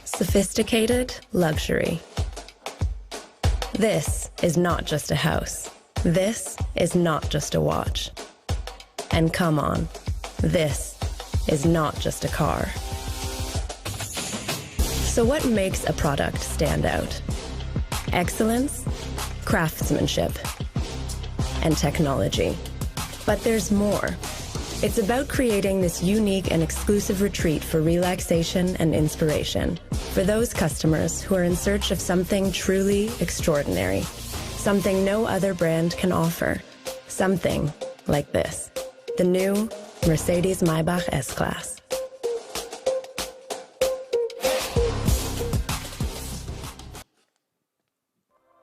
Sophisticated luxury. This is not just a house. This is not just a watch. And come on, this is not just a car. So what makes a product stand out? Excellence, craftsmanship, and technology. But there's more. It's about creating this unique and exclusive retreat for relaxation and inspiration for those customers who are in search of something truly extraordinary, something no other brand can offer, something like this, the new Mercedes-Maybach S-Class.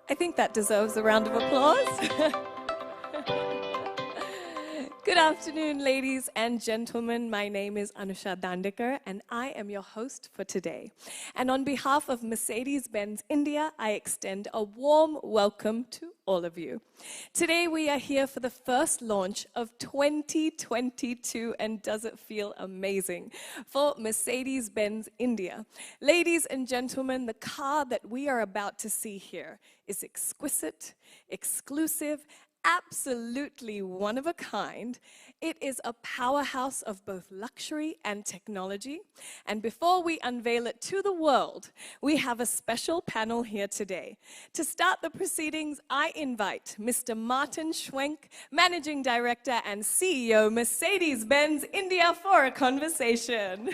I think that deserves a round of applause. Good afternoon, ladies and gentlemen. My name is Anusha Dandekar, and I am your host for today. And on behalf of Mercedes-Benz India, I extend a warm welcome to all of you. Today, we are here for the first launch of 2022, and does it feel amazing, for Mercedes-Benz India. Ladies and gentlemen, the car that we are about to see here is exquisite, exclusive, absolutely one of a kind. It is a powerhouse of both luxury and technology. And before we unveil it to the world, we have a special panel here today. To start the proceedings, I invite Mr. Martin Schwenk, Managing Director and CEO, Mercedes-Benz India, for a conversation.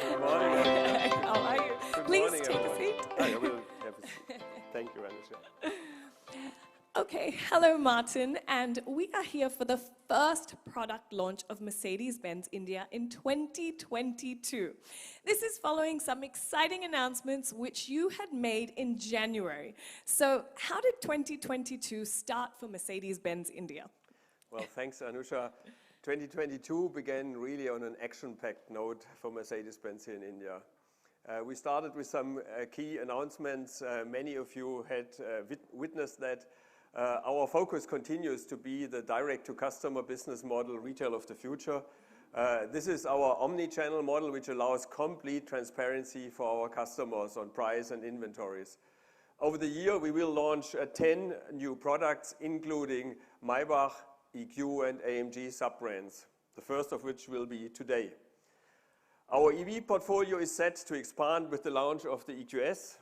Good morning. How are you? Good Please morning, take a everyone. seat. I will have a seat. Thank you, Anusha. Okay, hello Martin, and we are here for the first product launch of Mercedes-Benz India in 2022. This is following some exciting announcements which you had made in January. So how did 2022 start for Mercedes-Benz India? Well, thanks, Anusha. 2022 began really on an action-packed note for Mercedes-Benz here in India. We started with some key announcements. Many of you had witnessed that. Our focus continues to be the direct-to-customer business model, retail of the future. This is our omni-channel model, which allows complete transparency for our customers on price and inventories. Over the year, we will launch 10 new products, including Maybach, EQ, and AMG sub-brands, the first of which will be today. Our EV portfolio is set to expand with the launch of the EQS.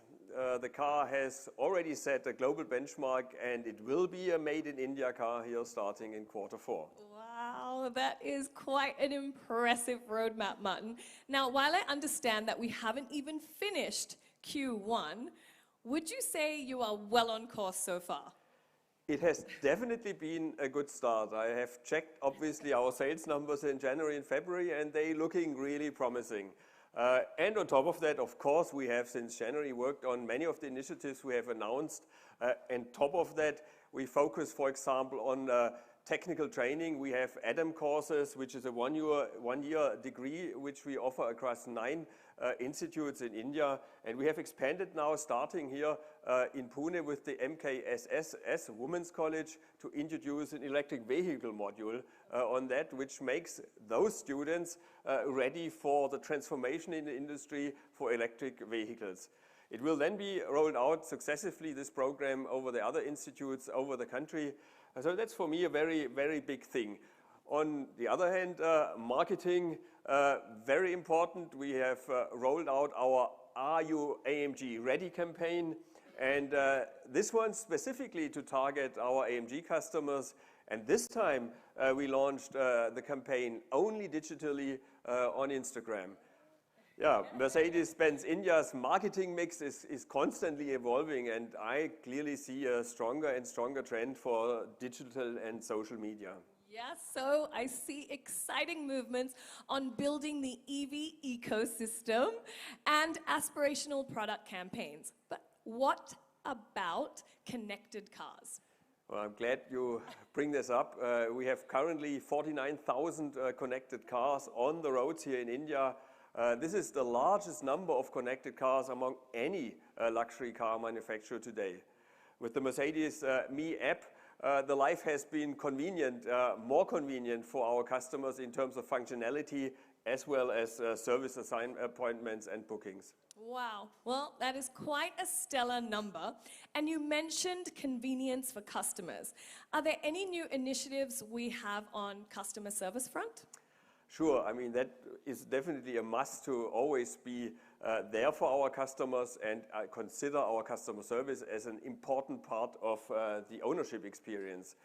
The car has already set a global benchmark, and it will be a made-in-India car here starting in Q4. Wow, that is quite an impressive roadmap, Martin. Now, while I understand that we haven't even finished Q1, would you say you are well on course so far? It has definitely been a good start. I have checked, obviously, our sales numbers in January and February, and they're looking really promising. And on top of that, of course, we have since January worked on many of the initiatives we have announced. And top of that, we focus, for example, on technical training. We have ADAM courses, which is a one-year degree, which we offer across 9 institutes in India. And we have expanded now, starting here in Pune with the MKSS Women's College, to introduce an electric vehicle module on that, which makes those students ready for the transformation in the industry for electric vehicles. It will then be rolled out successively, this program, over the other institutes over the country. So that's for me a very, very big thing. On the other hand, marketing, very important. We have rolled out our Are You AMG Ready campaign, and this one specifically to target our AMG customers. And this time we launched the campaign only digitally on Instagram. Yeah, Mercedes-Benz India's marketing mix is constantly evolving, and I clearly see a stronger and stronger trend for digital and social media. Yes, so I see exciting movements on building the EV ecosystem and aspirational product campaigns. But what about connected cars? Well, I'm glad you bring this up. We have currently 49,000 connected cars on the roads here in India. This is the largest number of connected cars among any luxury car manufacturer today. With the Mercedes Me app, the life has been convenient, more convenient for our customers in terms of functionality as well as service appointments and bookings. Wow, well, that is quite a stellar number. And you mentioned convenience for customers. Are there any new initiatives we have on customer service front? Sure, I mean, that is definitely a must to always be there for our customers and consider our customer service as an important part of the ownership experience.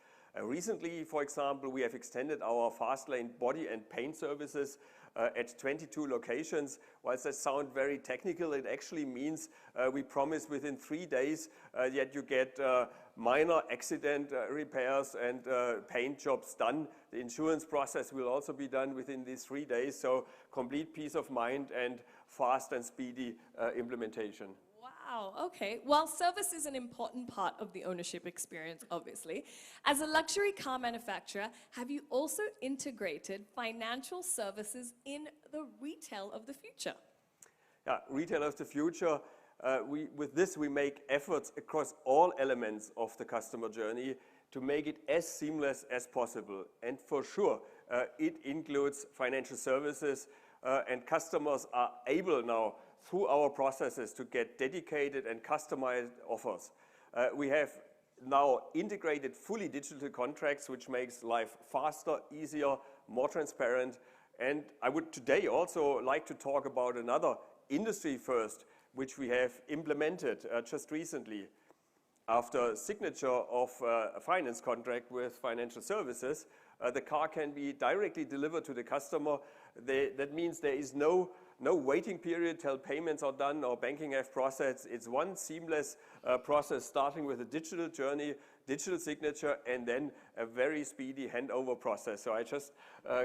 Recently, for example, we have extended our fast lane body and paint services at 22 locations. Whilst that sounds very technical, it actually means we promise within 3 days that you get minor accident repairs and paint jobs done. The insurance process will also be done within these 3 days, so complete peace of mind and fast and speedy implementation. Wow, okay. Well, service is an important part of the ownership experience, obviously. As a luxury car manufacturer, have you also integrated financial services in the retail of the future? Yeah, retail of the future. With this, we make efforts across all elements of the customer journey to make it as seamless as possible. And for sure, it includes financial services, and customers are able now through our processes to get dedicated and customized offers. We have now integrated fully digital contracts, which makes life faster, easier, more transparent. And I would today also like to talk about another industry first, which we have implemented just recently. After signature of a finance contract with financial services, the car can be directly delivered to the customer. That means there is no waiting period till payments are done or banking have processed. It's one seamless process starting with a digital journey, digital signature, and then a very speedy handover process. So I just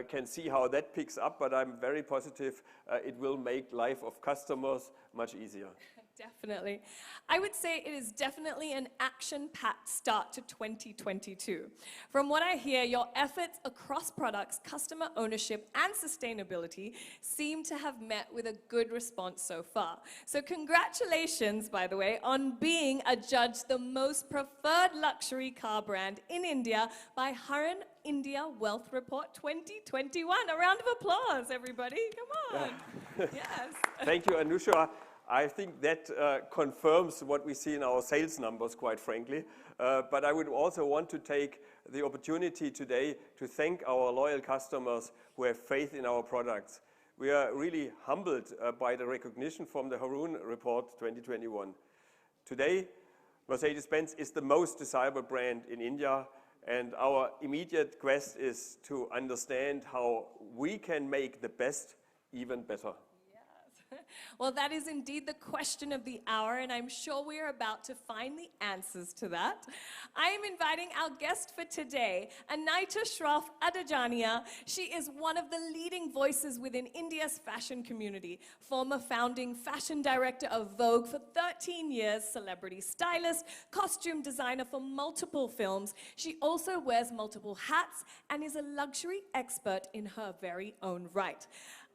can see how that picks up, but I'm very positive it will make life of customers much easier. Definitely. I would say it is definitely an action-packed start to 2022. From what I hear, your efforts across products, customer ownership, and sustainability seem to have met with a good response so far. So congratulations, by the way, on being adjudged the most preferred luxury car brand in India by Hurun India Wealth Report 2021. A round of applause, everybody. Come on. Yeah. Yes. Thank you, Anusha. I think that confirms what we see in our sales numbers, quite frankly. But I would also want to take the opportunity today to thank our loyal customers who have faith in our products. We are really humbled by the recognition from the Hurun Report 2021. Today, Mercedes-Benz is the most desirable brand in India, and our immediate quest is to understand how we can make the best even better. Well, that is indeed the question of the hour, and I'm sure we are about to find the answers to that. I am inviting our guest for today, Anita Shroff Adajania. She is one of the leading voices within India's fashion community, former founding fashion director of Vogue for 13 years, celebrity stylist, costume designer for multiple films. She also wears multiple hats and is a luxury expert in her very own right.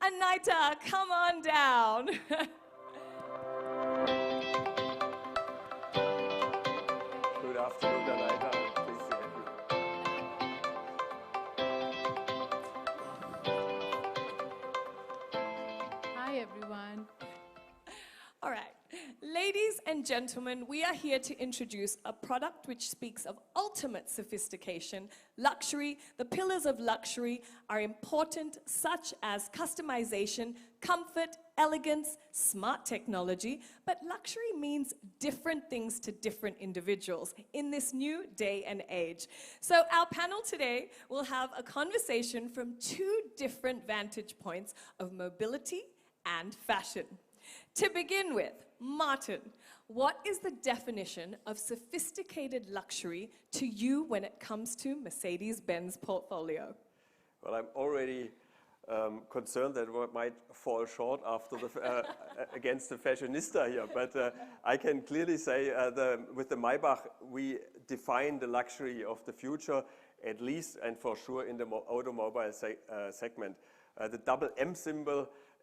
Anita, come on down. Good afternoon, Anita. Pleased to have you. Hi, everyone. All right. Ladies and gentlemen, we are here to introduce a product which speaks of ultimate sophistication, luxury. The pillars of luxury are important, such as customization, comfort, elegance, smart technology, but luxury means different things to different individuals in this new day and age. So our panel today will have a conversation from two different vantage points of mobility and fashion. To begin with, Martin, what is the definition of sophisticated luxury to you when it comes to Mercedes-Benz portfolio? Well, I'm already concerned that we might fall short after against the fashionista here, but I can clearly say with the Maybach, we define the luxury of the future, at least and for sure in the automobile segment. The double M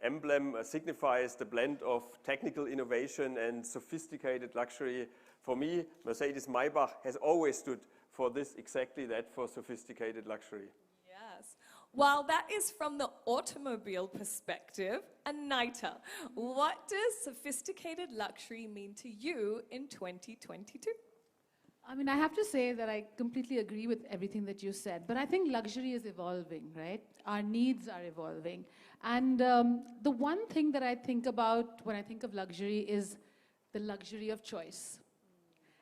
emblem signifies the blend of technical innovation and sophisticated luxury. For me, Mercedes-Maybach has always stood for this, exactly that, for sophisticated luxury. Yes. While that is from the automobile perspective, Anita, what does sophisticated luxury mean to you in 2022? I mean, I have to say that I completely agree with everything that you said, but I think luxury is evolving, right? Our needs are evolving. And the one thing that I think about when I think of luxury is the luxury of choice.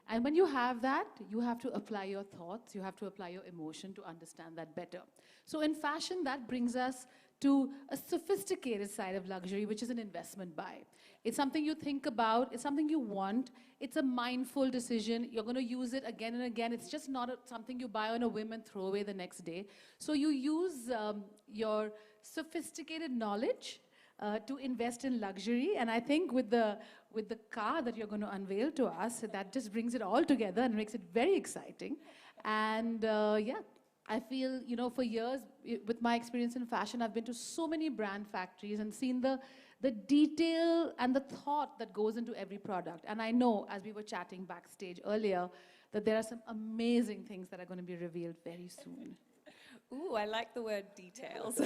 And when you have that, you have to apply your thoughts, you have to apply your emotion to understand that better. So in fashion, that brings us to a sophisticated side of luxury, which is an investment buy. It's something you think about, it's something you want, it's a mindful decision, you're going to use it again and again. It's just not something you buy on a whim and throw away the next day. So you use your sophisticated knowledge to invest in luxury, and I think with the car that you're going to unveil to us, that just brings it all together and makes it very exciting. And yeah, I feel, you know, for years, with my experience in fashion, I've been to so many brand factories and seen the detail and the thought that goes into every product. And I know, as we were chatting backstage earlier, that there are some amazing things that are going to be revealed very soon. Ooh, I like the word details.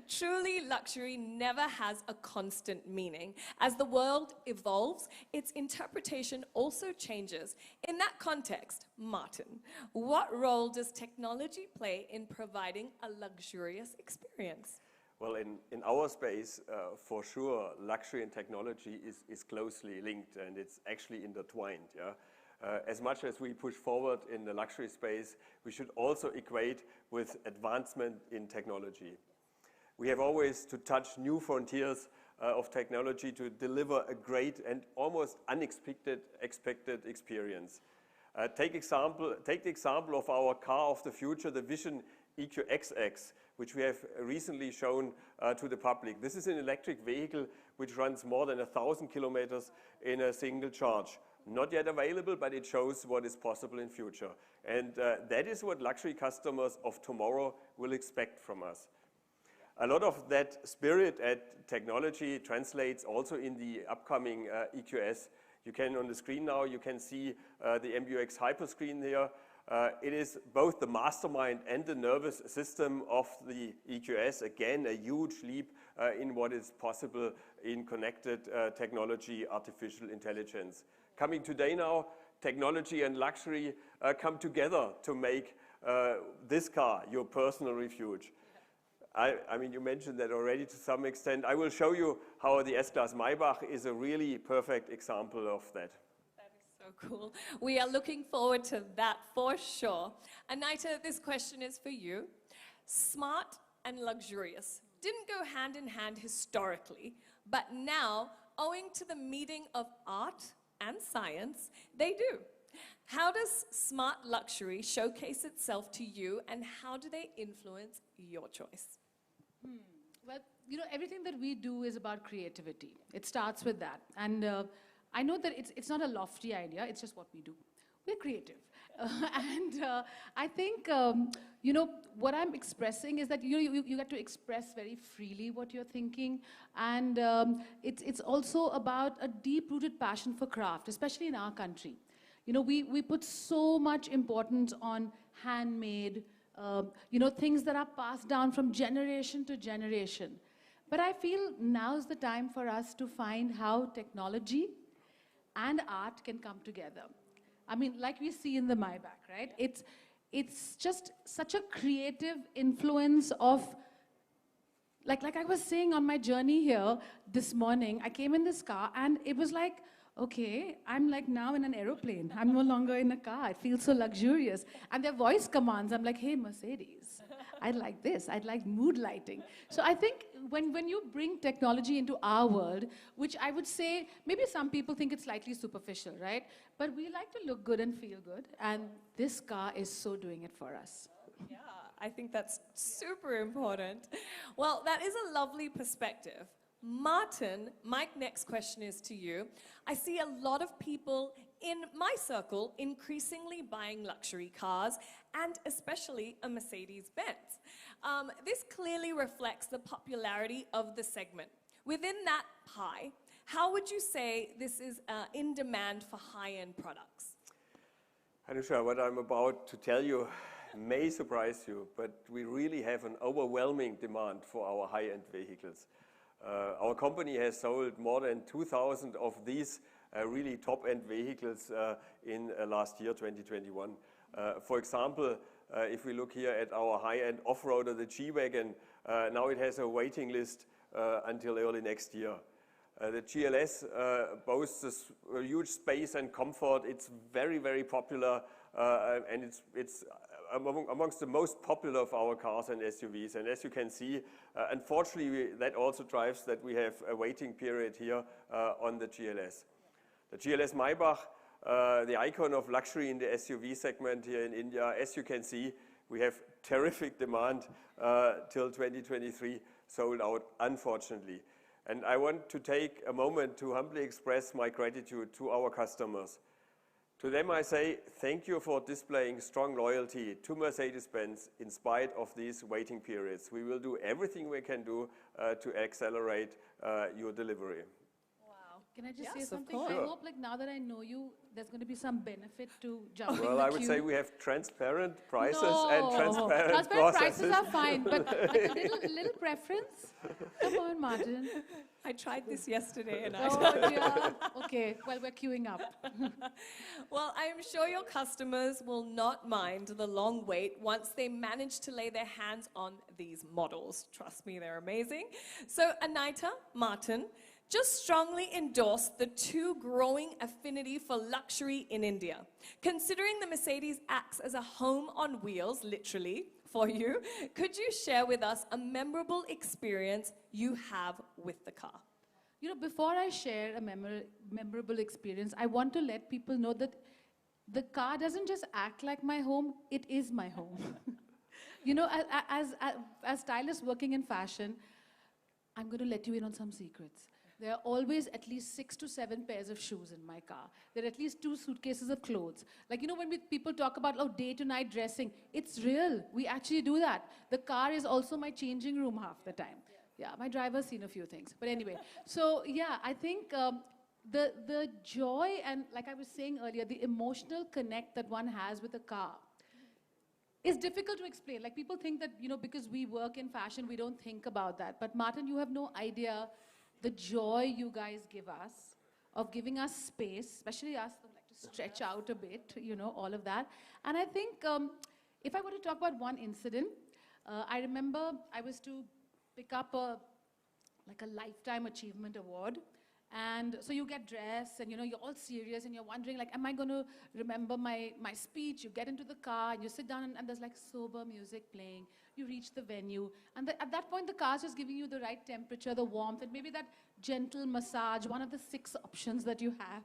Truly, luxury never has a constant meaning. As the world evolves, its interpretation also changes. In that context, Martin, what role does technology play in providing a luxurious experience? Well, in our space, for sure, luxury and technology is closely linked, and it's actually intertwined. Yeah? As much as we push forward in the luxury space, we should also equate with advancement in technology. We have always to touch new frontiers of technology to deliver a great and almost unexpected experience. Take the example of our car of the future, the Vision EQXX, which we have recently shown to the public. This is an electric vehicle which runs more than 1,000 kilometers in a single charge. Not yet available, but it shows what is possible in future. And that is what luxury customers of tomorrow will expect from us. A lot of that spirit and technology translates also in the upcoming EQS. You can, on the screen now, you can see the MBUX Hyperscreen here. It is both the mastermind and the nervous system of the EQS. Again, a huge leap in what is possible in connected technology, artificial intelligence. Coming today now, technology and luxury come together to make this car your personal refuge. I mean, you mentioned that already to some extent. I will show you how the S-Class Maybach is a really perfect example of that. That is so cool. We are looking forward to that for sure. Anita, this question is for you. Smart and luxurious didn't go hand in hand historically, but now, owing to the meeting of art and science, they do. How does smart luxury showcase itself to you, and how do they influence your choice? Well, you know, everything that we do is about creativity. It starts with that. And I know that it's not a lofty idea, it's just what we do. We're creative. I think, you know, what I'm expressing is that you get to express very freely what you're thinking. And it's also about a deep-rooted passion for craft, especially in our country. You know, we put so much importance on handmade, you know, things that are passed down from generation to generation. But I feel now's the time for us to find how technology and art can come together. I mean, like we see in the Maybach, right? It's just such a creative influence of, like I was saying on my journey here this morning, I came in this car and it was like, okay, I'm like now in an aeroplane. I'm no longer in a car. It feels so luxurious. And their voice commands, I'm like, hey, Mercedes, I'd like this. I'd like mood lighting. So I think when you bring technology into our world, which I would say, maybe some people think it's slightly superficial, right? But we like to look good and feel good. And this car is so doing it for us. Yeah, I think that's super important. Well, that is a lovely perspective. Martin, my next question is to you. I see a lot of people in my circle increasingly buying luxury cars, and especially a Mercedes-Benz. This clearly reflects the popularity of the segment. Within that pie, how would you say this is in demand for high-end products? Anusha, what I'm about to tell you may surprise you, but we really have an overwhelming demand for our high-end vehicles. Our company has sold more than 2,000 of these really top-end vehicles in last year, 2021. For example, if we look here at our high-end off-roader, the G-Wagon, now it has a waiting list until early next year. The GLS boasts a huge space and comfort. It's very, very popular, and it's amongst the most popular of our cars and SUVs. And as you can see, unfortunately, that also drives that we have a waiting period here on the GLS. The Mercedes-Maybach, the icon of luxury in the SUV segment here in India, as you can see, we have terrific demand till 2023, sold out, unfortunately. And I want to take a moment to humbly express my gratitude to our customers. To them I say, thank you for displaying strong loyalty to Mercedes-Benz in spite of these waiting periods. We will do everything we can do to accelerate your delivery. Can I just say Yes, of something? course. I hope, like, now that I know you, there's going to be some benefit to jumping Well, the I would queue. say we have transparent prices No. and transparent Transparent processes. prices are fine, but like a little preference? Come on, Martin. I tried this yesterday and Oh, dear. Okay, well, we're queuing up. Well, I am sure your customers will not mind the long wait once they manage to lay their hands on these models. Trust me, they're amazing. So, Anita, Martin, just strongly endorse the two growing affinity for luxury in India. Considering the Mercedes acts as a home on wheels, literally, for you, could you share with us a memorable experience you have with the car? You know, before I share a memorable experience, I want to let people know that the car doesn't just act like my home, it is my home. You know, as stylists working in fashion, I'm going to let you in on some secrets. There are always at least 6 to 7 pairs of shoes in my car. There are at least 2 suitcases of clothes. Like, you know, when people talk about, oh, day to night dressing, it's real. We actually do that. The car is also my changing room half the time. Yeah, my driver's seen a few things. But anyway, so yeah, I think the joy and, like I was saying earlier, the emotional connect that one has with a car is difficult to explain. Like, people think that, you know, because we work in fashion, we don't think about that. But Martin, you have no idea the joy you guys give us of giving us space, especially us who like to stretch out a bit, you know, all of that. And I think if I were to talk about one incident, I remember I was to pick up a lifetime achievement award. And so you get dressed and, you know, you're all serious and you're wondering, like, am I going to remember my speech? You get into the car and you sit down and there's like sober music playing. You reach the venue. And at that point, the car's just giving you the right temperature, the warmth, and maybe that gentle massage, one of the 6 options that you have.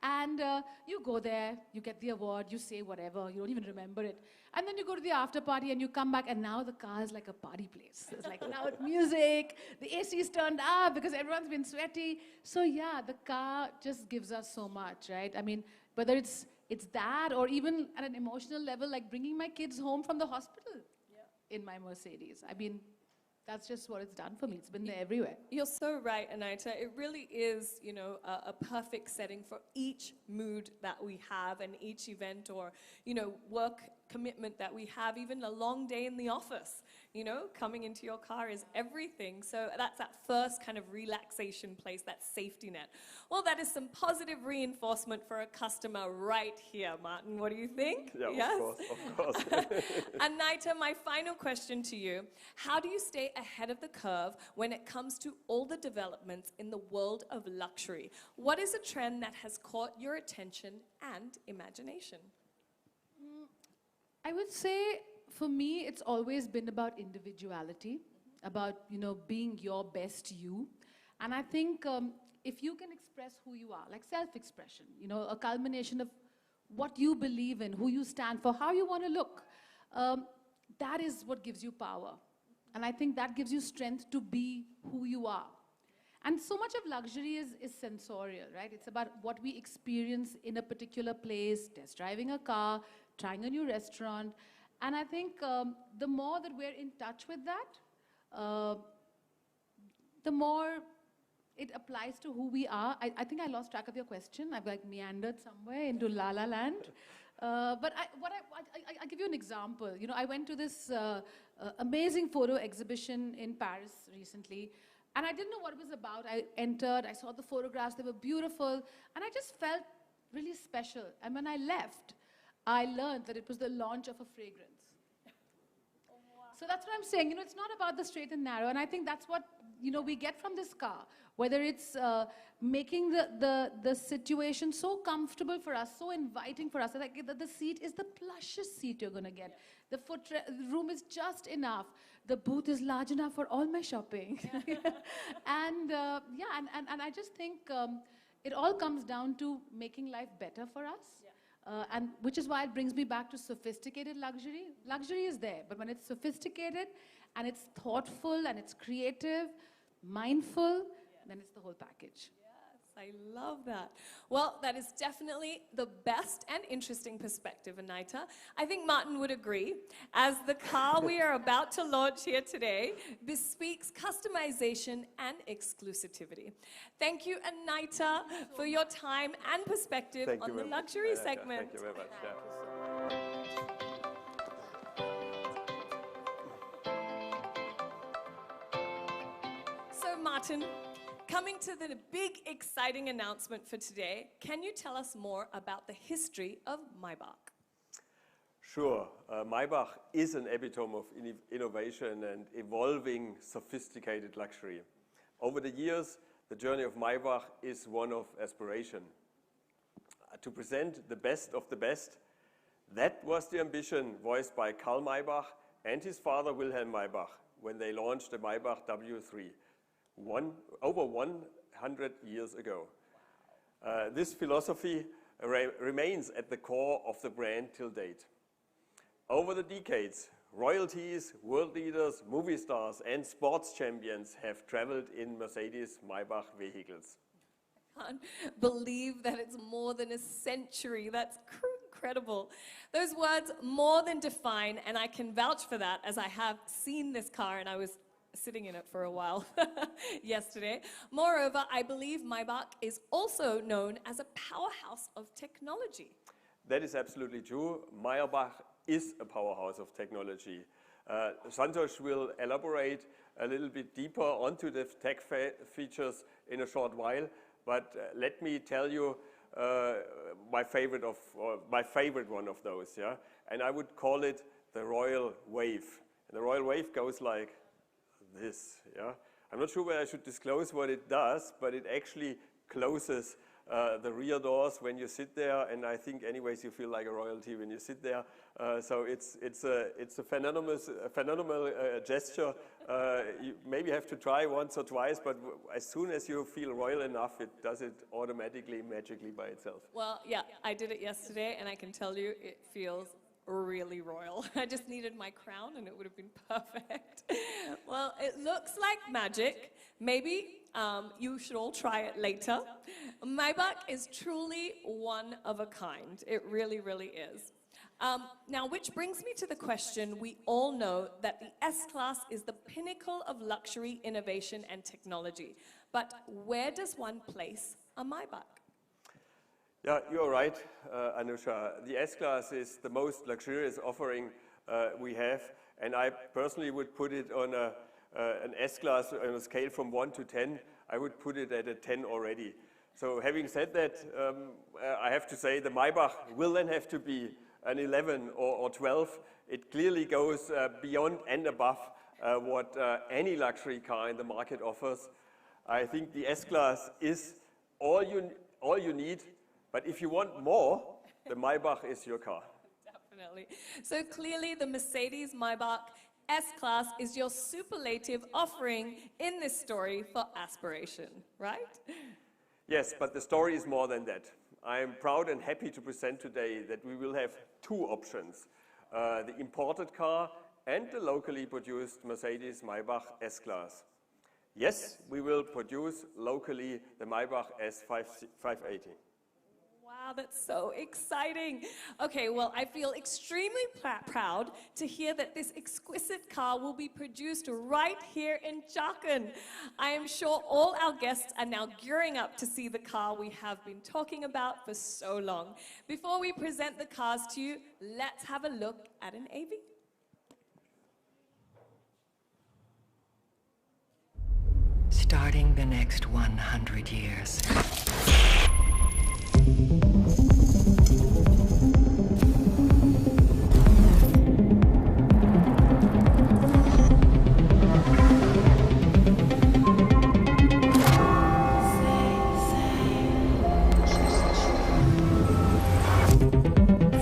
And you go there, you get the award, you say whatever, you don't even remember it. And then you go to the after party and you come back and now the car is like a party place. There's like loud music, the AC is turned up because everyone's been sweaty. So yeah, the car just gives us so much, right? I mean, whether it's that or even at an emotional level, like bringing my kids home from the hospital in my Mercedes. I mean, that's just what it's done for me. It's been there everywhere. You're so right, Anita. It really is, you know, a perfect setting for each mood that we have and each event or, you know, work commitment that we have, even a long day in the office. You know, coming into your car is everything. So that's that first kind of relaxation place, that safety net. Well, that is some positive reinforcement for a customer right here, Martin. What do you think? Yeah, yes? of course. Anita, my final question to you. How do you stay ahead of the curve when it comes to all the developments in the world of luxury? What is a trend that has caught your attention and imagination? I would say, for me, it's always been about individuality, about, you know, being your best you. And I think if you can express who you are, like self-expression, you know, a culmination of what you believe in, who you stand for, how you want to look, that is what gives you power. And I think that gives you strength to be who you are. And so much of luxury is sensorial, right? It's about what we experience in a particular place, test driving a car, trying a new restaurant. And I think the more that we're in touch with that, the more it applies to who we are. I think I lost track of your question. I've like meandered somewhere into La La Land. But I'll give you an example. You know, I went to this amazing photo exhibition in Paris recently, and I didn't know what it was about. I entered, I saw the photographs, they were beautiful, and I just felt really special. And when I left, I learned that it was the launch of a fragrance. So that's what I'm saying. You know, it's not about the straight and narrow, and I think that's what, you know, we get from this car. Whether it's making the situation so comfortable for us, so inviting for us, like the seat is the plushest seat you're going to get. The room is just enough. The booth is large enough for all my shopping. And I just think it all comes down to making life better for us. And which is why it brings me back to sophisticated luxury. Luxury is there, but when it's sophisticated and it's thoughtful and it's creative, mindful, then it's the whole package. Yes, I love that. Well, that is definitely the best and interesting perspective, Anita. I think Martin would agree, as the car we are about to launch here today bespeaks customization and exclusivity. Thank you, Anita, for your time and perspective on the luxury segment. Thank you very much. So, Martin, coming to the big, exciting announcement for today, can you tell us more about the history of Maybach? Sure. Maybach is an epitome of innovation and evolving sophisticated luxury. Over the years, the journey of Maybach is one of aspiration. To present the best of the best, that was the ambition voiced by Karl Maybach and his father Wilhelm Maybach when they launched the Maybach W3. Over 100 years ago. This philosophy remains at the core of the brand till date. Over the decades, royalties, world leaders, movie stars, and sports champions have traveled in Mercedes-Maybach vehicles. I can't believe that it's more than a century. That's incredible. Those words more than define, and I can vouch for that as I have seen this car and I was sitting in it for a while yesterday. Moreover, I believe Maybach is also known as a powerhouse of technology. That is absolutely true. Maybach is a powerhouse of technology. Santosh will elaborate a little bit deeper onto the tech features in a short while, but let me tell you my favorite one of those, yeah? And I would call it the Royal Wave. And the Royal Wave goes like this, yeah? I'm not sure whether I should disclose what it does, but it actually closes the rear doors when you sit there, and I think anyways you feel like a royalty when you sit there. So it's a phenomenal gesture. You maybe have to try once or twice, but as soon as you feel royal enough, it does it automatically, magically by itself. Well, yeah, I did it yesterday, and I can tell you it feels really royal. I just needed my crown and it would have been perfect. Well, it looks like magic. Maybe you should all try it later. Maybach is truly one of a kind. It really, really is. Now, which brings me to the question, we all know that the S-Class is the pinnacle of luxury, innovation, and technology. But where does one place a Maybach? Yeah, you're right, Anusha. The S-Class is the most luxurious offering we have, and I personally would put it on an S-Class on a scale from 1 to 10. I would put it at a 10 already. So having said that, I have to say the Maybach will then have to be an 11 or 12. It clearly goes beyond and above what any luxury car in the market offers. I think the S-Class is all you need. But if you want more, the Maybach is your car. Definitely. So clearly the Mercedes-Maybach S-Class is your superlative offering in this story for aspiration, right? Yes, but the story is more than that. I am proud and happy to present today that we will have two options, the imported car and the locally produced Mercedes-Maybach S-Class. Yes, we will produce locally the Maybach S580. Wow, Wow, that's so exciting. Okay, well, I feel extremely proud to hear that this exquisite car will be produced right here in Jharkhand. I am sure all our guests are now gearing up to see the car we have been talking about for so long. Before we present the cars to you, let's have a look at an AV. Starting the next 100 years.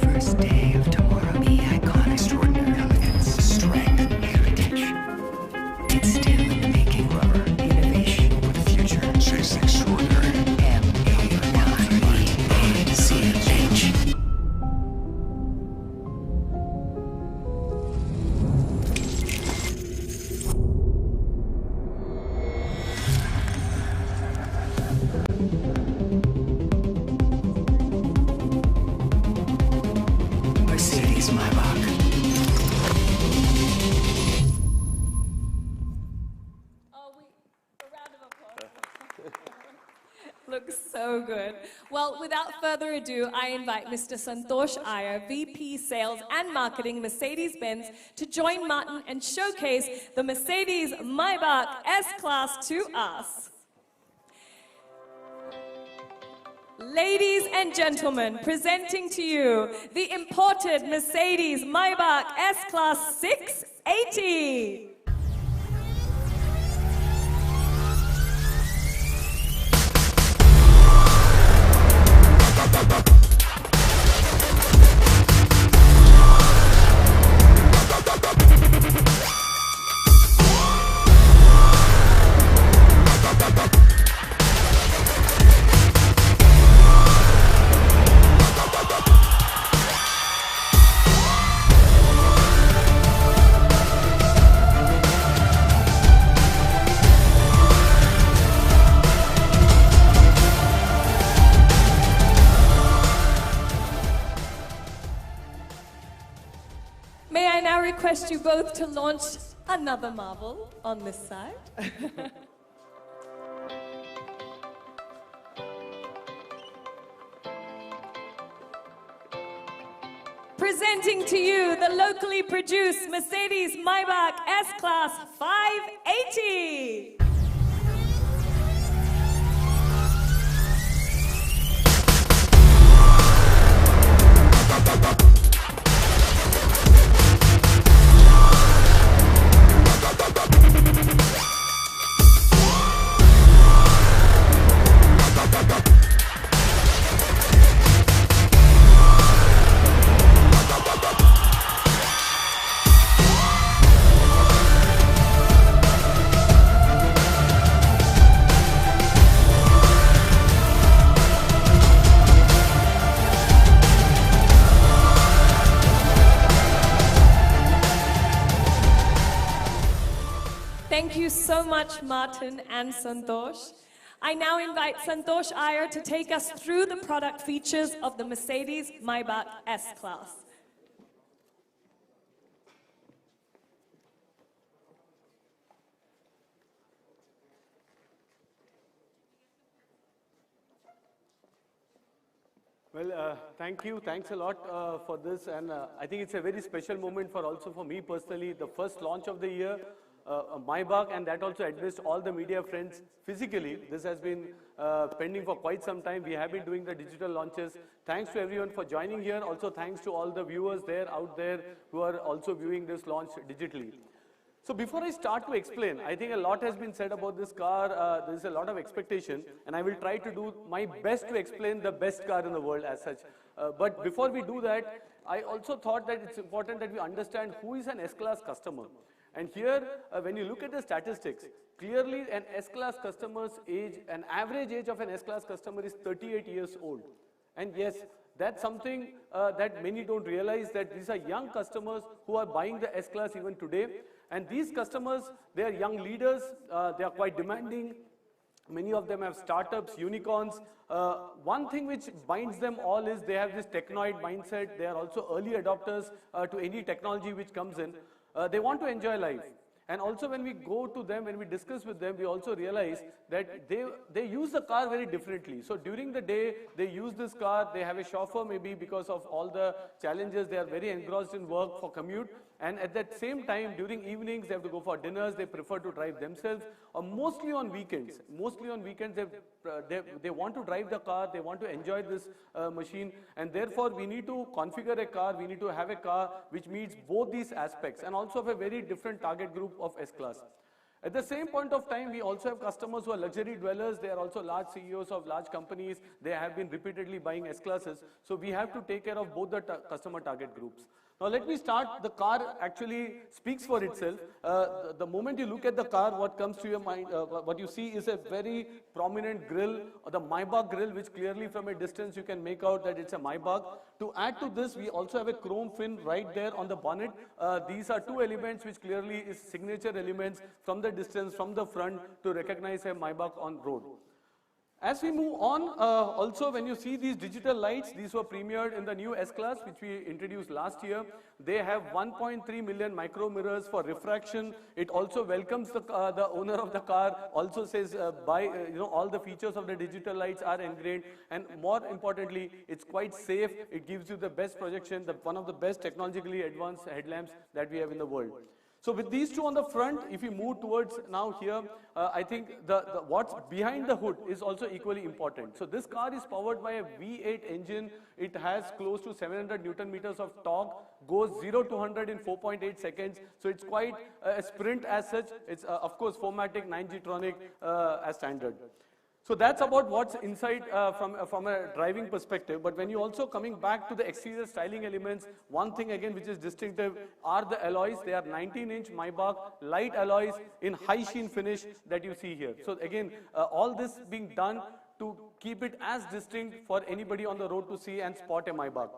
First day of tomorrow. Be iconic. Extraordinary elegance, strength, heritage. It's still in the making. Rubber, innovation with the future. Chasing extraordinary. M-A-Y-B-A-C-H. Mercedes-Maybach. A round of applause. Looks so good. Well, without further ado, I invite Mr. Santosh Iyer, VP Sales and Marketing, Mercedes-Benz, to join Martin and showcase the Mercedes-Maybach S-Class to us. Ladies and gentlemen, presenting to you the imported Mercedes-Maybach S-Class 680. May I now request you both to launch another marvel on this side? Presenting to you the locally produced Mercedes-Maybach S-Class 580. Thank you so much, Martin and Santosh. I now invite Santosh Iyer to take us through the product features of the Mercedes-Maybach S-Class. Well, thank you. Thanks a lot for this, and I think it's a very special moment also for me personally. The first launch of the year, Maybach, and that also addressed all the media friends physically. This has been pending for quite some time. We have been doing the digital launches. Thanks to everyone for joining here. Also thanks to all the viewers out there who are also viewing this launch digitally. So before I start to explain, I think a lot has been said about this car. There is a lot of expectation, and I will try to do my best to explain the best car in the world as such. But before we do that, I also thought that it's important that we understand who is an S-Class customer. And here, when you look at the statistics, clearly an S-Class customer's age, an average age of an S-Class customer is 38 years old. And yes, that's something that many don't realize, that these are young customers who are buying the S-Class even today. And these customers, they are young leaders, they are quite demanding, Many of them have startups, unicorns. One thing which binds them all is they have this technoid mindset. They are also early adopters to any technology which comes in. They want to enjoy life. And also when we go to them, when we discuss with them, we also realize that they use the car very differently. So during the day, they use this car, they have a chauffeur maybe because of all the challenges, they are very engrossed in work for commute. And at that same time, during evenings, they have to go for dinners, they prefer to drive themselves, or mostly on weekends. Mostly on weekends, they want to drive the car, they want to enjoy this machine, and therefore we need to configure a car, we need to have a car which meets both these aspects, and also have a very different target group of S-Class. At the same point of time, we also have customers who are luxury dwellers. They are also large CEOs of large companies. They have been repeatedly buying S-Classes. So we have to take care of both the customer target groups. Now let me start. The car actually speaks for itself. The moment you look at the car, what comes to your mind, what you see is a very prominent grille, the Maybach grille, which clearly from a distance you can make out that it's a Maybach. To add to this, we also have a chrome fin right there on the bonnet. These are two elements which clearly is signature elements from the distance, from the front, to recognize a Maybach on road. As we move on, also when you see these digital lights, these were premiered in the new S-Class, which we introduced last year. They have 1.3 million micro mirrors for refraction. It also welcomes the owner of the car, also says all the features of the digital lights are ingrained, and more importantly, it's quite safe. It gives you the best projection, one of the best technologically advanced headlamps that we have in the world. So with these two on the front, if you move towards now here, I think what's behind the hood is also equally important. So this car is powered by a V8 engine. It has close to 700 Newton meters of torque, goes 0 to 100 in 4.8 seconds. So it's quite a sprint as such. It's of course 4MATIC 9G-tronic as standard. So that's about what's inside from a driving perspective. But when you also coming back to the exterior styling elements, one thing again which is distinctive are the alloys. They are 19-inch Maybach light alloys in high sheen finish that you see here. So again, all this being done to keep it as distinct for anybody on the road to see and spot a Maybach.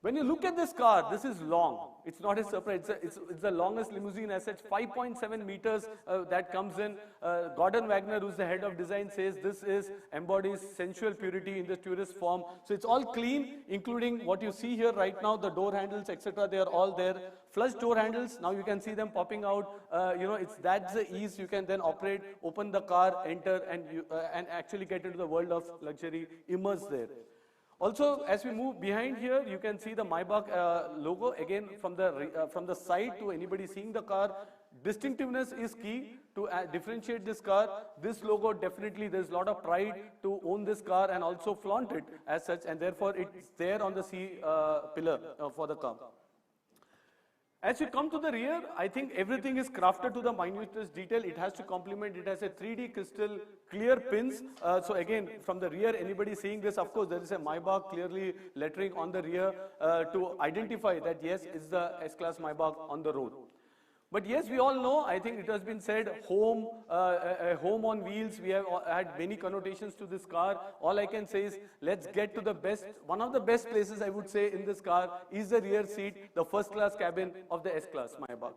When you look at this car, this is long. It's not a surprise. It's the longest limousine as such, 5.7 meters that comes in. Gordon Wagner, who's the head of design, says this embodies sensual purity in the tourist form. So it's all clean, including what you see here right now, the door handles, etc. They are all there. Flush door handles, now you can see them popping out. That's the ease. You can then operate, open the car, enter, and actually get into the world of luxury, immerse there. Also, as we move behind here, you can see the Maybach logo again from the side to anybody seeing the car. Distinctiveness is key to differentiate this car. This logo definitely, there's a lot of pride to own this car and also flaunt it as such, and therefore it's there on the C pillar for the car. As you come to the rear, I think everything is crafted to the minutest detail. It has to complement, it has a 3D crystal clear pins. So again, from the rear, anybody seeing this, of course, there is a Maybach clearly lettering on the rear to identify that yes, it's the S-Class Maybach on the road. But yes, we all know, I think it has been said, home on wheels. We have had many connotations to this car. All I can say is, let's get to the best. One of the best places I would say in this car is the rear seat, the first class cabin of the S-Class Maybach.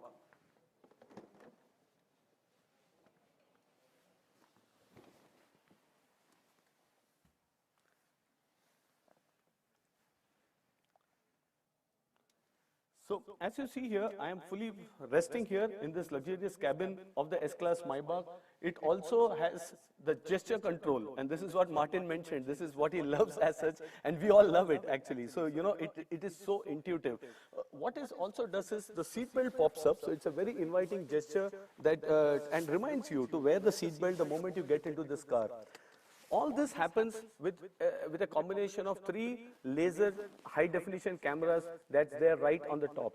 So as you see here, I am fully resting here in this luxurious cabin of the S-Class Maybach. It also has the gesture control, and this is what Martin mentioned. This is what he loves as such, and we all love it actually. So it is so intuitive. What it also does is the seatbelt pops up, so it's a very inviting gesture that and reminds you to wear the seatbelt the moment you get into this car. All this happens with a combination of 3 laser high-definition cameras that's there right on the top.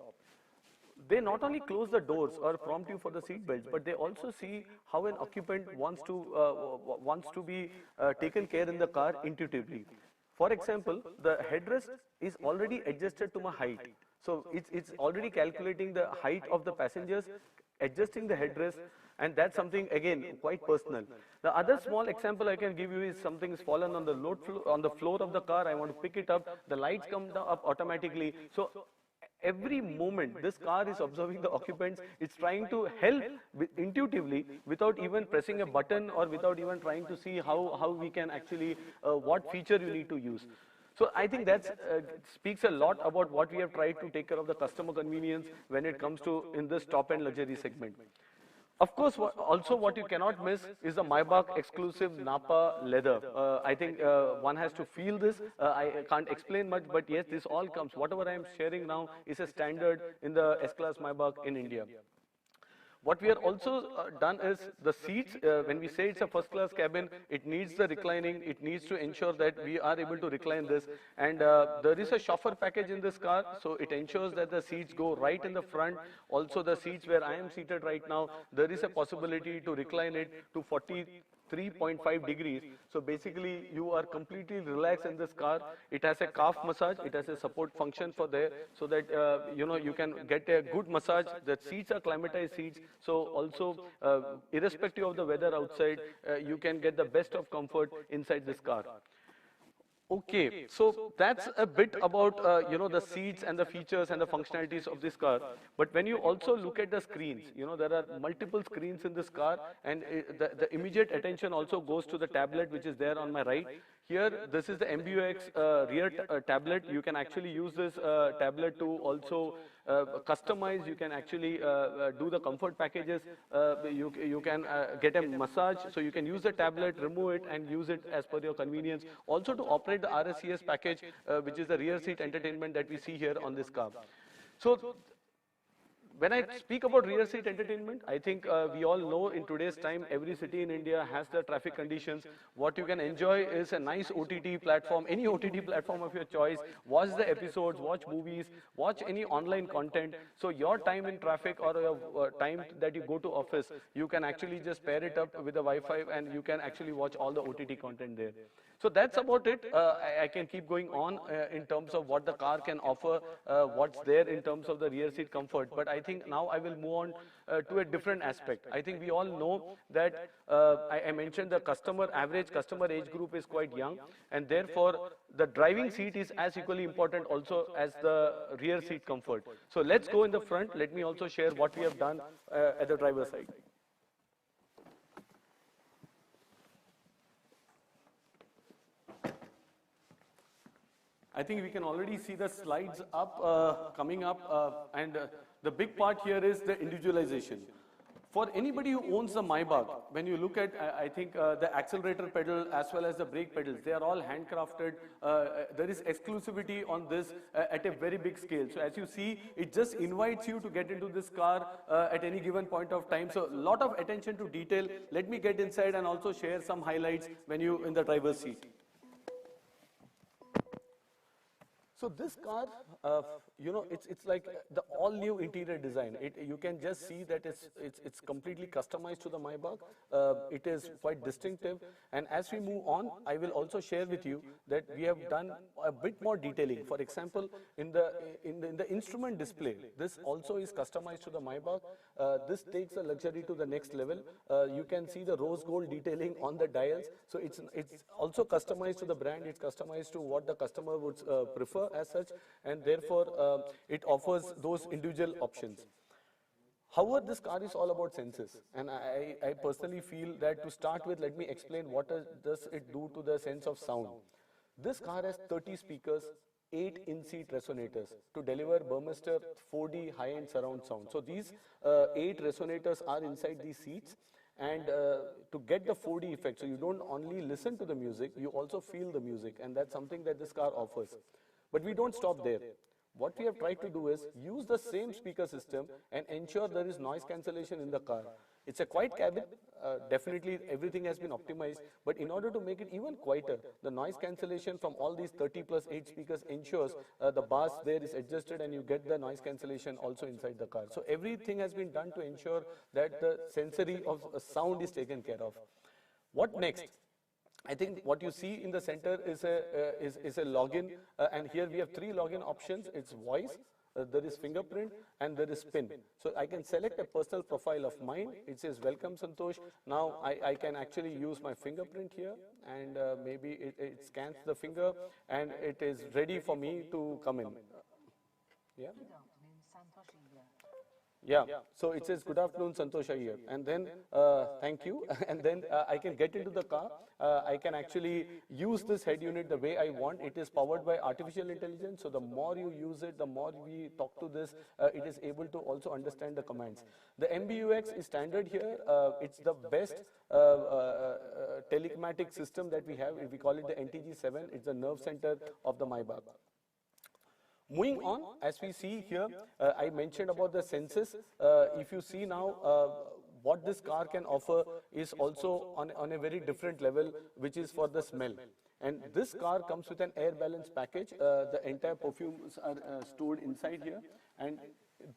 They not only close the doors or prompt you for the seat belts, but they also see how an occupant wants to be taken care in the car intuitively. For example, the headrest is already adjusted to my height. So it's already calculating the height of the passengers, adjusting the headrest, and that's something again quite personal. The other small example I can give you is something is fallen on the floor of the car. I want to pick it up. The lights come up automatically. So every moment this car is observing the occupants. It's trying to help intuitively without even pressing a button or without even trying to see how we can actually, what feature you need to use. So I think that speaks a lot about what we have tried to take care of the customer convenience when it comes to in this top-end luxury segment. Of course, also what you cannot miss is the Maybach exclusive Napa leather. I think one has to feel this. I can't explain much, but yes, this all comes. Whatever I am sharing now is a standard in the S-Class Maybach in India. What we are also done is the seats, when we say it's a first class cabin, it needs the reclining, it needs to ensure that we are able to recline this. And there is a chauffeur package in this car, so it ensures that the seats go right in the front. Also the seats where I am seated right now, there is a possibility to recline it to 43.5 degrees. So basically you are completely relaxed in this car. It has a calf massage, it has a support function for there, so that you can get a good massage. The seats are climatized seats, so also irrespective of the weather outside, you can get the best of comfort inside this car. Okay, so that's a bit about the seats and the features and the functionalities of this car. But when you also look at the screens, there are multiple screens in this car, and the immediate attention also goes to the tablet which is there on my right. Here, this is the MBUX rear tablet. You can actually use this tablet to also customize. You can actually do the comfort packages. You can get a massage, so you can use the tablet, remove it, and use it as per your convenience. Also to operate the RSCS package, which is the rear seat entertainment that we see here on this car. So when I speak about rear seat entertainment, I think we all know in today's time, every city in India has the traffic conditions. What you can enjoy is a nice OTT platform, any OTT platform of your choice. Watch the episodes, watch movies, watch any online content. So your time in traffic or your time that you go to office, you can actually just pair it up with the Wi-Fi and you can actually watch all the OTT content there. So that's about it. I can keep going on in terms of what the car can offer, what's there in terms of the rear seat comfort. But I think now I will move on to a different aspect. I think we all know that I mentioned the average customer age group is quite young, and therefore the driving seat is as equally important also as the rear seat comfort. So let's go in the front. Let me also share what we have done at the driver's side. I think we can already see the slides up, coming up, and the big part here is the individualization. For anybody who owns the Maybach, when you look at, I think the accelerator pedal as well as the brake pedals, they are all handcrafted. There is exclusivity on this at a very big scale. So as you see, it just invites you to get into this car at any given point of time. So a lot of attention to detail. Let me get inside and also share some highlights when you're in the driver's seat. So this car, it's like the all-new interior design. You can just see that it's completely customized to the Maybach. It is quite distinctive. And as we move on, I will also share with you that we have done a bit more detailing. For example, in the instrument display, this also is customized to the Maybach. This takes the luxury to the next level. You can see the rose gold detailing on the dials. So it's also customized to the brand. It's customized to what the customer would prefer as such, and therefore it offers those individual options. However, this car is all about senses, and I personally feel that to start with, let me explain what does it do to the sense of sound. This car has 30 speakers, 8 in-seat resonators to deliver Burmester 4D high-end surround sound. So these 8 resonators are inside these seats, and to get the 4D effect, so you don't only listen to the music, you also feel the music, and that's something that this car offers. But we don't stop there. What we have tried to do is use the same speaker system and ensure there is noise cancellation in the car. It's a quiet cabin. Definitely everything has been optimized. But in order to make it even quieter, the noise cancellation from all these 30 plus 8 speakers ensures the bass there is adjusted and you get the noise cancellation also inside the car. So everything has been done to ensure that the sensory of sound is taken care of. What next? I think what you see in the center is a login, and here we have 3 login options. It's voice, there is fingerprint, and there is PIN. So I can select a personal profile of mine. It says welcome Santosh. Now I can actually use my fingerprint here, and maybe it scans the finger and it is ready for me to come in. Yeah. Yeah, so it says, good afternoon, Santosha here. And then, thank you. And then I can get into the car. I can actually use this head unit the way I want. It is powered by artificial intelligence. So the more you use it, the more we talk to this, it is able to also understand the commands. The MBUX is standard here. It's the best telematic system that we have. We call it the NTG7. It's the nerve center of the Maybach. Moving on, as we see here, I mentioned about the senses. If you see now, what this car can offer is also on a very different level, which is for the smell. And this car comes with an air balance package. The entire perfumes are stored inside here. And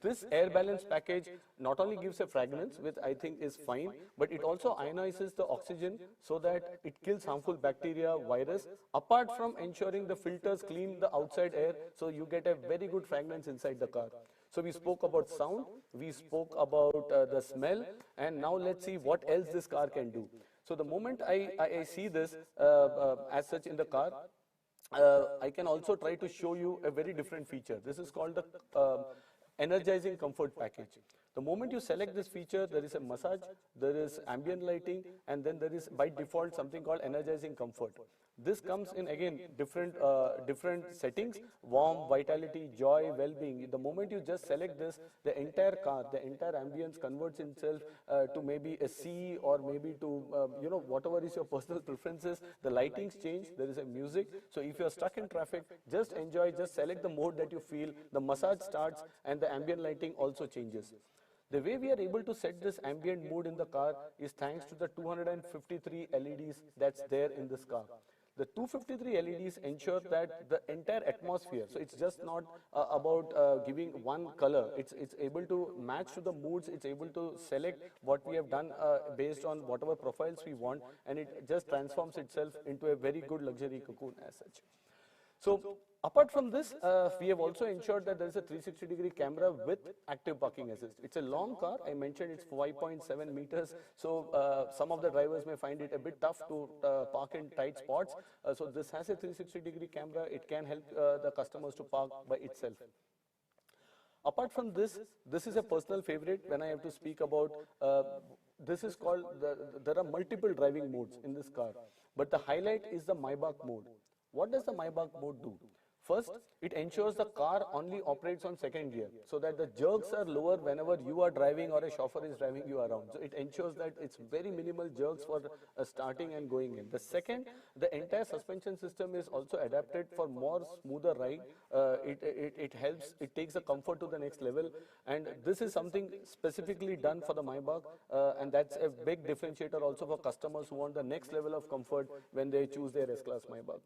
this air balance package not only gives a fragrance, which I think is fine, but it also ionizes the oxygen so that it kills harmful bacteria, virus, apart from ensuring the filters clean the outside air, so you get a very good fragrance inside the car. So we spoke about sound, we spoke about the smell, and now let's see what else this car can do. So the moment I see this as such in the car, I can also try to show you a very different feature. This is called the energizing comfort package. The moment you select this feature, there is a massage, there is ambient lighting, and then there is by default something called energizing comfort. This comes in again different settings: warm, vitality, joy, well-being. The moment you just select this, the entire car, the entire ambience converts itself to maybe a C or maybe to whatever is your personal preferences. The lightings change. There is a music. So if you are stuck in traffic, just enjoy. Just select the mode that you feel. The massage starts, and the ambient lighting also changes. The way we are able to set this ambient mood in the car is thanks to the 253 LEDs that's there in this car. The 253 LEDs ensure that the entire atmosphere, so it's just not about giving one color, it's able to match to the moods, it's able to select what we have done based on whatever profiles we want, and it just transforms itself into a very good luxury cocoon as such. So apart from this, we have also ensured that there is a 360-degree camera with active parking assist. It's a long car. I mentioned it's 5.7 meters. So some of the drivers may find it a bit tough to park in tight spots. So this has a 360-degree camera. It can help the customers to park by itself. Apart from this, this is a personal favorite when I have to speak about, this is called, there are multiple driving modes in this car. But the highlight is the Maybach mode. What does the Maybach mode do? First, it ensures the car only operates on second gear, so that the jerks are lower whenever you are driving or a chauffeur is driving you around. So it ensures that it's very minimal jerks for starting and going in. The second, the entire suspension system is also adapted for more smoother ride. It helps, it takes the comfort to the next level, and this is something specifically done for the Maybach, and that's a big differentiator also for customers who want the next level of comfort when they choose their S-Class Maybach.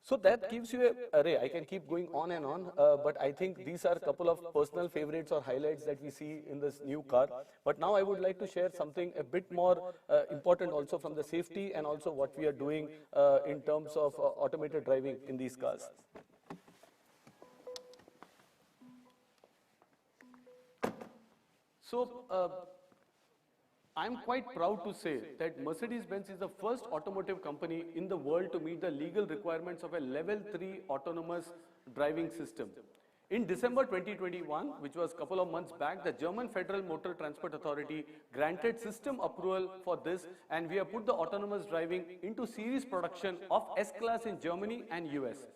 So that gives you an array. I can keep going on and on, but I think these are a couple of personal favorites or highlights that we see in this new car. But now I would like to share something a bit more important also from the safety and also what we are doing in terms of automated driving in these cars. So I'm quite proud to say that Mercedes-Benz is the first automotive company in the world to meet the legal requirements of a level 3 autonomous driving system. In December 2021, which was a couple of months back, the German Federal Motor Transport Authority granted system approval for this, and we have put the autonomous driving into series production of S-Class in Germany and US.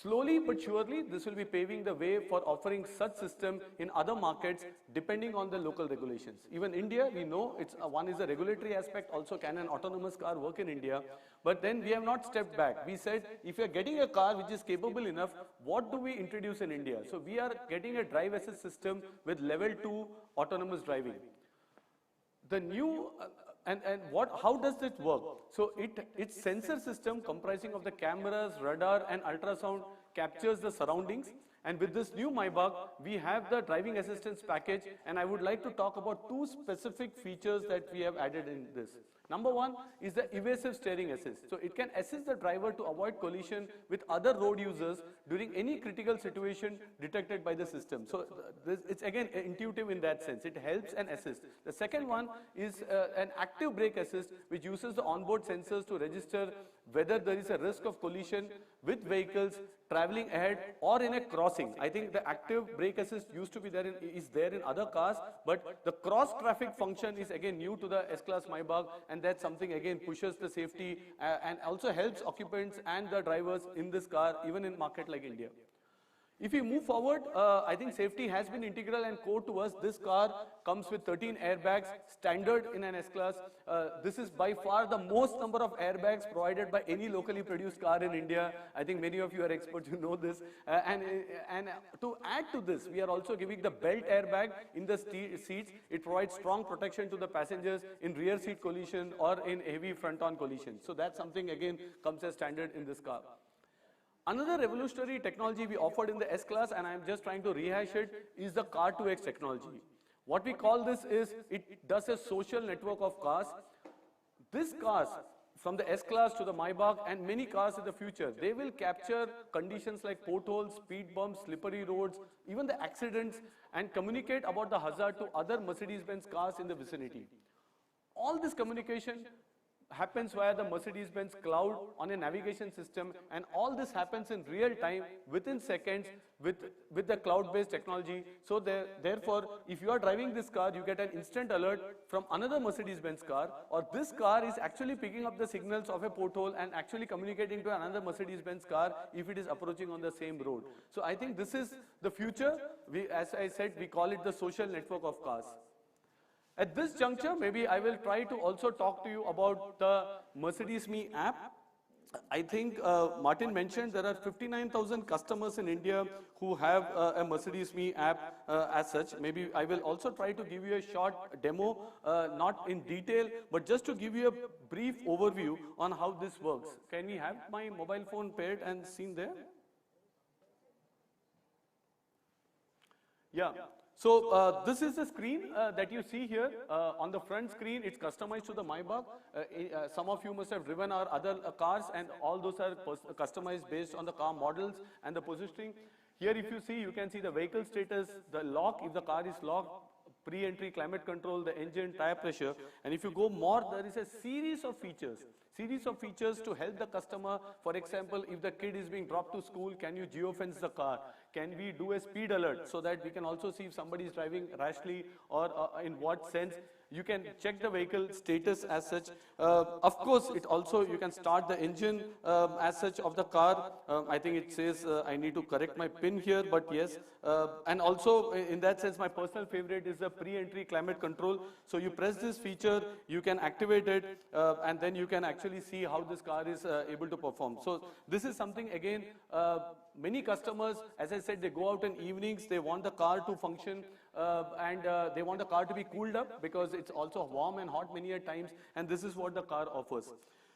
Slowly but surely, this will be paving the way for offering such system in other markets depending on the local regulations. Even India, we know it's one is the regulatory aspect. Also, can an autonomous car work in India? But then we have not stepped back. We said, if you are getting a car which is capable enough, what do we introduce in India? So we are getting a drive assist system with level 2 autonomous driving. The new how does it work? So its sensor system comprising of the cameras, radar and ultrasound captures the surroundings, and with this new Maybach we have the driving assistance package, and I would like to talk about two specific features that we have added in this. Number one is the evasive steering assist. So it can assist the driver to avoid collision with other road users during any critical situation detected by the system. So it's again intuitive in that sense. It helps and assists. The second one is an active brake assist, which uses the onboard sensors to register whether there is a risk of collision with vehicles traveling ahead or in a crossing. I think the active brake assist used to be there is there in other cars, but the cross traffic function is again new to the S-Class Maybach, and that's something again pushes the safety and also helps occupants and the drivers in this car, even in market like India. If we move forward, I think safety has been integral and core to us. This car comes with 13 airbags, standard in an S-Class. This is by far the most number of airbags provided by any locally produced car in India. I think many of you are experts, you know this. And to add to this, we are also giving the belt airbag in the seats. It provides strong protection to the passengers in rear seat collision or in heavy front-on collision. So that's something again comes as standard in this car. Another revolutionary technology we offered in the S-Class, and I'm just trying to rehash it, is the Car2X technology. What we call this is, it does a social network of cars. These cars, from the S-Class to the Maybach and many cars in the future, they will capture conditions like potholes, speed bumps, slippery roads, even the accidents, and communicate about the hazard to other Mercedes-Benz cars in the vicinity. All this communication happens via the Mercedes-Benz cloud on a navigation system, and all this happens in real time within seconds with the cloud-based technology. So therefore, if you are driving this car, you get an instant alert from another Mercedes-Benz car, or this car is actually picking up the signals of a pothole and actually communicating to another Mercedes-Benz car if it is approaching on the same road. So I think this is the future. As I said, we call it the social network of cars. At this juncture, maybe I will try to also talk to you about the Mercedes-Me app. I think Martin mentioned there are 59,000 customers in India who have a Mercedes-Me app as such. Maybe I will also try to give you a short demo, not in detail, but just to give you a brief overview on how this works. Can we have my mobile phone paired and seen there? Yeah. So this is the screen that you see here. On the front screen, it's customized to the Maybach. Some of you must have driven our other cars, and all those are customized based on the car models and the positioning. Here, if you see, you can see the vehicle status, the lock, if the car is locked, pre-entry climate control, the engine, tire pressure. And if you go more, there is a series of features to help the customer. For example, if the kid is being dropped to school, can you geofence the car? Can we do a speed alert so that we can also see if somebody is driving rashly or in what sense? You can check the vehicle status as such. Of course, it also, you can start the engine as such of the car. I think it says, I need to correct my pin here, but yes. And also, in that sense, my personal favorite is the pre-entry climate control. So you press this feature, you can activate it, and then you can actually see how this car is able to perform. So this is something, again, many customers, as I said, they go out in evenings, they want the car to function, and they want the car to be cooled up because it's also warm and hot many a times, and this is what the car offers.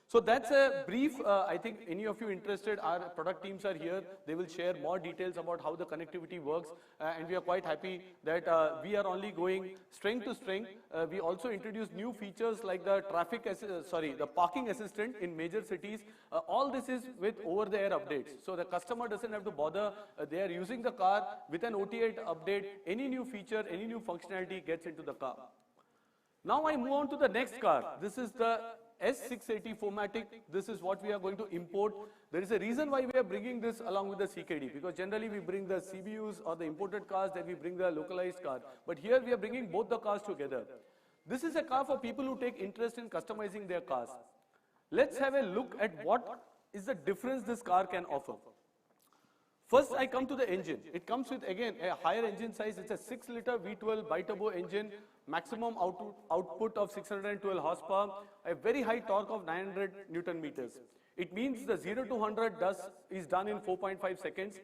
So that's a brief. I think any of you interested, our product teams are here. They will share more details about how the connectivity works, and we are quite happy that we are only going strength to strength. We also introduced new features like the the parking assistant in major cities. All this is with over-the-air updates. So the customer doesn't have to bother. They are using the car with an OTA update. Any new feature, any new functionality gets into the car. Now I move on to the next car. This is the S680 4MATIC. This is what we are going to import. There is a reason why we are bringing this along with the CKD, because generally we bring the CBUs or the imported cars, then we bring the localized car. But here we are bringing both the cars together. This is a car for people who take interest in customizing their cars. Let's have a look at what is the difference this car can offer. First, I come to the engine. It comes with, again, a higher engine size. It's a 6-liter V12 bi-turbo engine, maximum output of 612 horsepower, a very high torque of 900 Newton meters. It means the 0 to 100 is done in 4.5 seconds.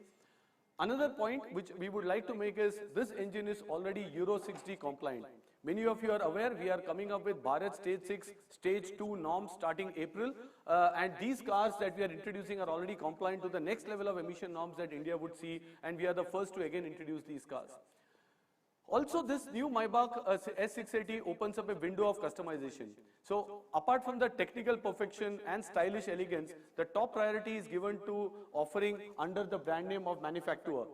Another point which we would like to make is this engine is already Euro 6D compliant. Many of you are aware we are coming up with Bharat Stage 6, Stage 2 norms starting April, and these cars that we are introducing are already compliant to the next level of emission norms that India would see, and we are the first to again introduce these cars. Also, this new Maybach S680 opens up a window of customization. So, apart from the technical perfection and stylish elegance, the top priority is given to offering under the brand name of manufacturer.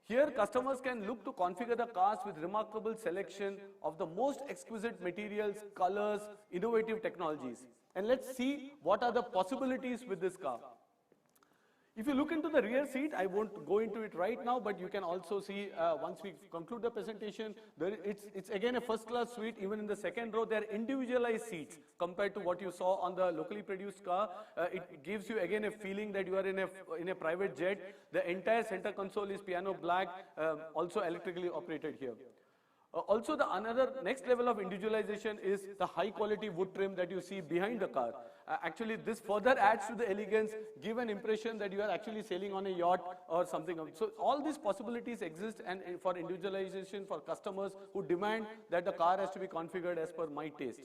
Here, customers can look to configure the cars with remarkable selection of the most exquisite materials, colors, innovative technologies. And let's see what are the possibilities with this car. If you look into the rear seat, I won't go into it right now, but you can also see once we conclude the presentation, it's again a first-class suite. Even in the second row, they're individualized seats compared to what you saw on the locally produced car. It gives you again a feeling that you are in a private jet. The entire center console is piano black, also electrically operated here. Also, the another next level of individualization is the high quality wood trim that you see behind the car. Actually, this further adds to the elegance, give an impression that you are actually sailing on a yacht or something. So all these possibilities exist and for individualization for customers who demand that the car has to be configured as per my taste.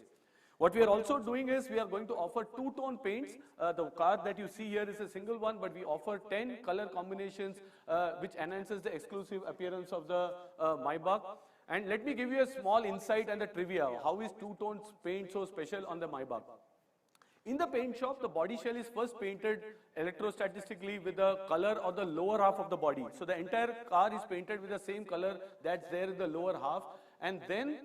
What we are also doing is we are going to offer two-tone paints. The car that you see here is a single one, but we offer 10 color combinations which enhances the exclusive appearance of the Maybach. And let me give you a small insight and a trivia. How is two-tone paint so special on the Maybach? In the paint shop, the body shell is first painted electrostatically with the color of the lower half of the body. So the entire car is painted with the same color that's there in the lower half. And then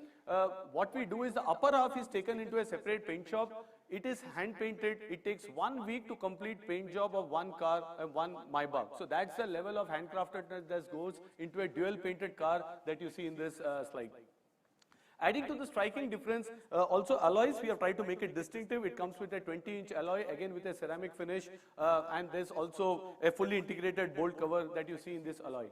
what we do is the upper half is taken into a separate paint shop. It is hand painted. It takes 1 week to complete paint job of one car, one Maybach. So that's the level of handcraftedness that goes into a dual painted car that you see in this slide. Adding to the striking difference, also alloys, we have tried to make it distinctive. It comes with a 20-inch alloy, again with a ceramic finish, and there's also a fully integrated bolt cover that you see in this alloy.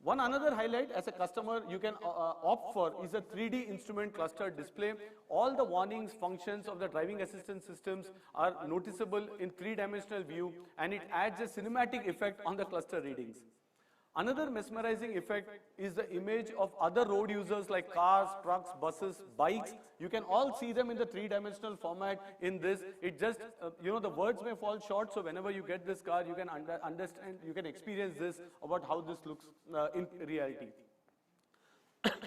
One another highlight as a customer you can opt for is a 3D instrument cluster display. All the warnings, functions of the driving assistance systems are noticeable in three-dimensional view, and it adds a cinematic effect on the cluster readings. Another mesmerizing effect is the image of other road users like cars, trucks, buses, bikes. You can all see them in the three-dimensional format in this. It just, the words may fall short, so whenever you get this car, you can understand, you can experience this about how this looks in reality.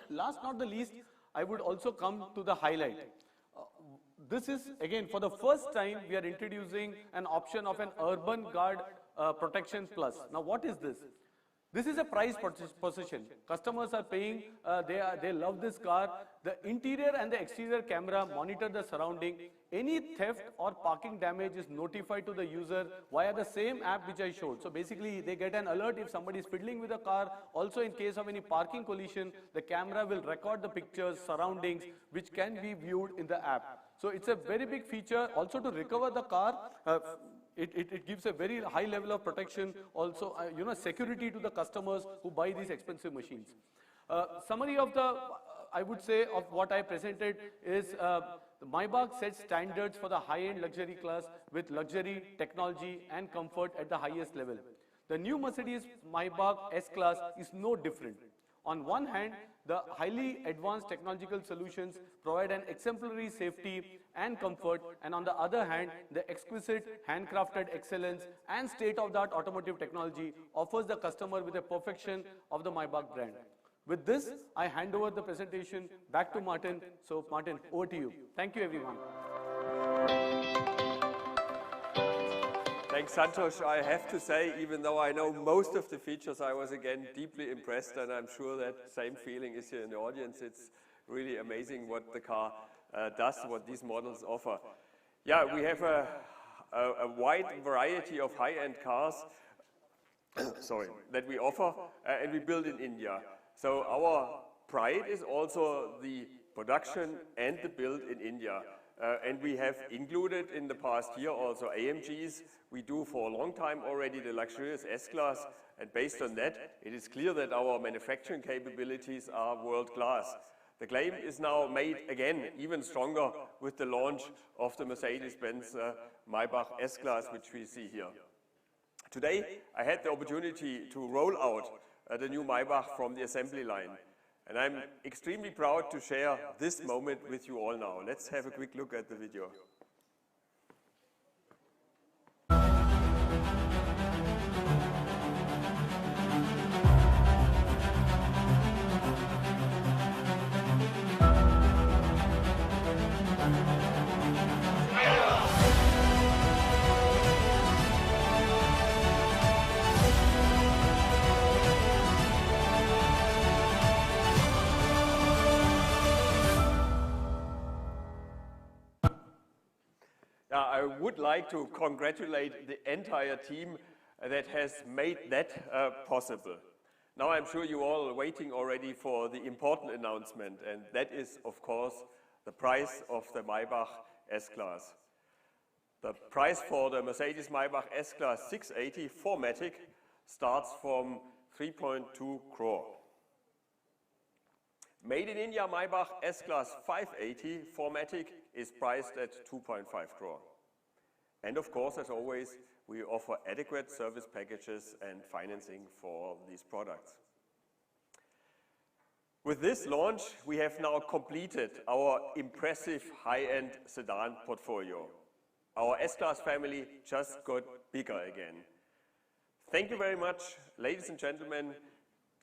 Last not the least, I would also come to the highlight. This is, again, for the first time, we are introducing an option of an Urban Guard Protection Plus. Now, what is this? This is a price position. Customers are paying, they love this car. The interior and the exterior camera monitor the surrounding. Any theft or parking damage is notified to the user via the same app which I showed. So basically, they get an alert if somebody is fiddling with the car. Also, in case of any parking collision, the camera will record the pictures, surroundings, which can be viewed in the app. So it's a very big feature. Also, to recover the car, it gives a very high level of protection, also security to the customers who buy these expensive machines. Summary of the, I would say, of what I presented is the Maybach sets standards for the high-end luxury class with luxury, technology and comfort at the highest level. The new Mercedes-Maybach S-Class is no different. On one hand, the highly advanced technological solutions provide an exemplary safety and comfort, and on the other hand, the exquisite handcrafted excellence and state-of-the-art automotive technology offers the customer with a perfection of the Maybach brand. With this, I hand over the presentation back to Martin. So Martin, over to you. Thank you, everyone. Thanks, Santosh. I have to say, even though I know most of the features, I was again deeply impressed, and I'm sure that same feeling is here in the audience. It's really amazing what the car does, what these models offer. Yeah, we have a wide variety of high-end cars that we offer, and we build in India. So our pride is also the production and the build in India. And we have included in the past year also AMGs. We do for a long time already the luxurious S-Class, and based on that, it is clear that our manufacturing capabilities are world-class. The claim is now made again even stronger with the launch of the Mercedes-Benz Maybach S-Class, which we see here. Today, I had the opportunity to roll out the new Maybach from the assembly line. And I'm extremely proud to share this moment with you all now. Let's have a quick look at the video. I would like to congratulate the entire team that has made that possible. Now I'm sure you're all waiting already for the important announcement, and that is, of course, the price of the Maybach S-Class. The price for the Mercedes-Maybach S-Class 680 4MATIC starts from 3.2 crore. Made in India Maybach S-Class 580 4MATIC is priced at 2.5 crore. And of course, as always, we offer adequate service packages and financing for these products. With this launch, we have now completed our impressive high-end sedan portfolio. Our S-Class family just got bigger again. Thank you very much, ladies and gentlemen,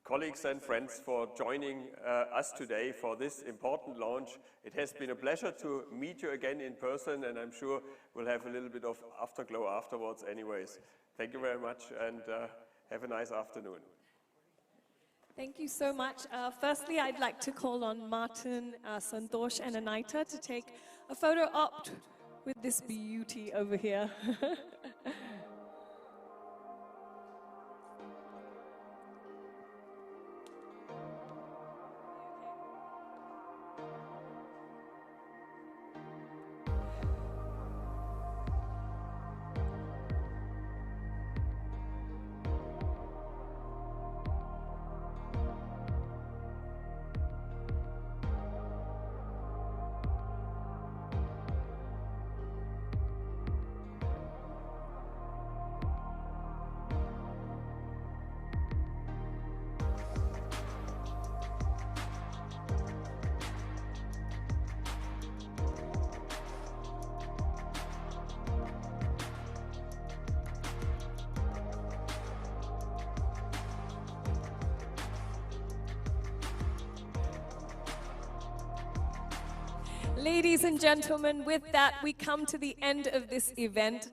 colleagues and friends, for joining us today for this important launch. It has been a pleasure to meet you again in person, and I'm sure we'll have a little bit of afterglow afterwards anyways. Thank you very much, and have a nice afternoon. Thank you so much. Firstly, I'd like to call on Martin, Santosh, and Anita to take a photo op with this beauty over here. Ladies and gentlemen, with that, we come to the end of this event.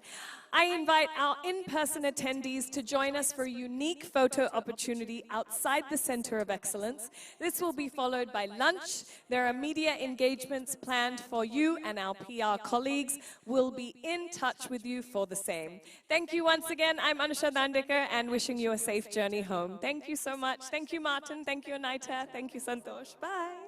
I invite our in-person attendees to join us for a unique photo opportunity outside the Center of Excellence. This will be followed by lunch. There are media engagements planned for you, and our PR colleagues will be in touch with you for the same. Thank you once again. I'm Anusha Dandekar, and wishing you a safe journey home. Thank you so much. Thank you, Martin. Thank you, Anita. Thank you, Santosh. Bye.